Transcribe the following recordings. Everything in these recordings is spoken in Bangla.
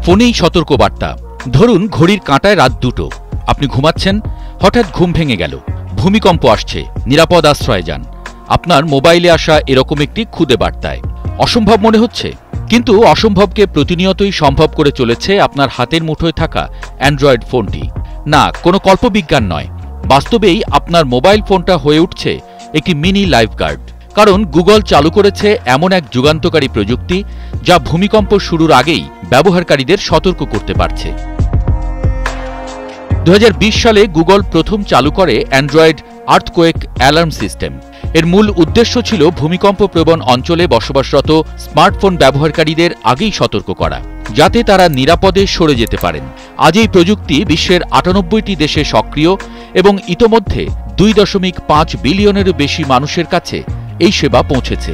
ফোনেই সতর্কবার্তা। ধরুন ঘড়ির কাঁটায় রাত 2টো, আপনি ঘুমাচ্ছেন, হঠাৎ ঘুম ভেঙে গেল, ভূমিকম্প আসছে, নিরাপদ আশ্রয়ে যান। আপনার মোবাইলে আসা এরকম একটি খুদে বার্তায় অসম্ভব মনে হচ্ছে, কিন্তু অসম্ভবকে প্রতিনিয়তই সম্ভব করে চলেছে আপনার হাতের মুঠোয় থাকা অ্যান্ড্রয়েড ফোনটি। না, কোনো কল্পবিজ্ঞান নয়, বাস্তবেই আপনার মোবাইল ফোনটা হয়ে উঠছে একটি মিনি লাইফগার্ড। কারণ গুগল চালু করেছে এমন এক যুগান্তকারী প্রযুক্তি যা ভূমিকম্প শুরুর আগেই ব্যবহারকারীদের সতর্ক করতে পারছে। 2020 সালে গুগল প্রথম চালু করে অ্যান্ড্রয়েড আর্থকোয়েক অ্যালার্ম সিস্টেম। এর মূল উদ্দেশ্য ছিল ভূমিকম্প প্রবণ অঞ্চলে বসবাসরত স্মার্টফোন ব্যবহারকারীদের আগেই সতর্ক করা, যাতে তারা নিরাপদে সরে যেতে পারেন। আজ এই প্রযুক্তি বিশ্বের 98টি দেশে সক্রিয় এবং ইতোমধ্যে 2.5 বিলিয়নেরও বেশি মানুষের কাছে এই সেবা পৌঁছেছে।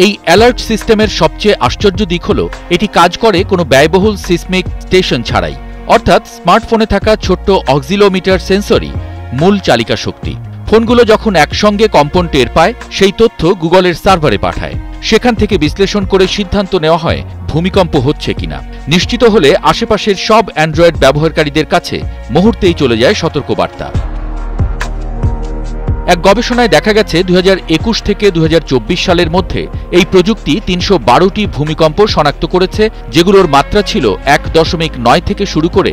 এই অ্যালার্ট সিস্টেমের সবচেয়ে আশ্চর্য দিক হল এটি কাজ করে কোনো ব্যয়বহুল সিসমিক স্টেশন ছাড়াই, অর্থাৎ স্মার্টফোনে থাকা ছোট্ট অক্সিলোমিটার সেন্সরই মূল চালিকা শক্তি। ফোনগুলো যখন একসঙ্গে কম্পন টের পায়, সেই তথ্য গুগলের সার্ভারে পাঠায়। সেখান থেকে বিশ্লেষণ করে সিদ্ধান্ত নেওয়া হয় ভূমিকম্প হচ্ছে কিনা। নিশ্চিত হলে আশেপাশের সব অ্যান্ড্রয়েড ব্যবহারকারীদের কাছে মুহূর্তেই চলে যায় সতর্কবার্তা। এক গবেষণায় দেখা গেছে 2021 থেকে 2024 সালের মধ্যে এই প্রযুক্তি 312টি ভূমিকম্প শনাক্ত করেছে, যেগুলোর মাত্রা ছিল 1.9 থেকে শুরু করে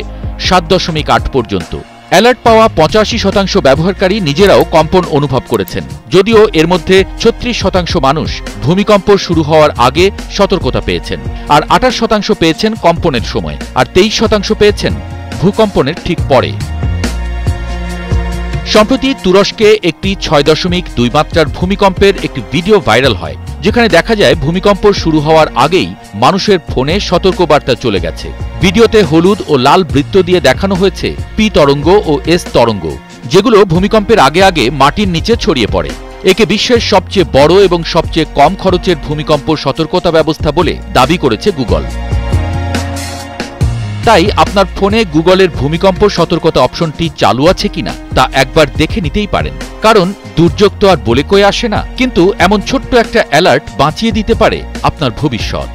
7.8 পর্যন্ত। অ্যালার্ট পাওয়া 85% ব্যবহারকারী নিজেরাও কম্পন অনুভব করেছেন, যদিও এর মধ্যে 36% মানুষ ভূমিকম্প শুরু হওয়ার আগে সতর্কতা পেয়েছেন, আর 28% পেয়েছেন কম্পনের সময়, আর 23% পেয়েছেন ভূকম্পনের ঠিক পরে। সম্প্রতি তুরস্কে একটি 6.2 মাত্রার ভূমিকম্পের একটি ভিডিও ভাইরাল হয়, যেখানে দেখা যায় ভূমিকম্প শুরু হওয়ার আগেই মানুষের ফোনে সতর্কবার্তা চলে গেছে। ভিডিওতে হলুদ ও লাল বৃত্ত দিয়ে দেখানো হয়েছে পি তরঙ্গ ও এস তরঙ্গ, যেগুলো ভূমিকম্পের আগে আগে মাটির নিচে ছড়িয়ে পড়ে। একে বিশ্বের সবচেয়ে বড় এবং সবচেয়ে কম খরচের ভূমিকম্প সতর্কতা ব্যবস্থা বলে দাবি করেছে গুগল। তাই আপনার ফোনে গুগলের ভূমিকম্প সতর্কতা অপশনটি চালু আছে কিনা তা একবার দেখে নিতেই পারেন। কারণ দুর্যোগ তো আর বলে কয়ে আসে না, কিন্তু এমন ছোট্ট একটা অ্যালার্ট বাঁচিয়ে দিতে পারে আপনার ভবিষ্যৎ।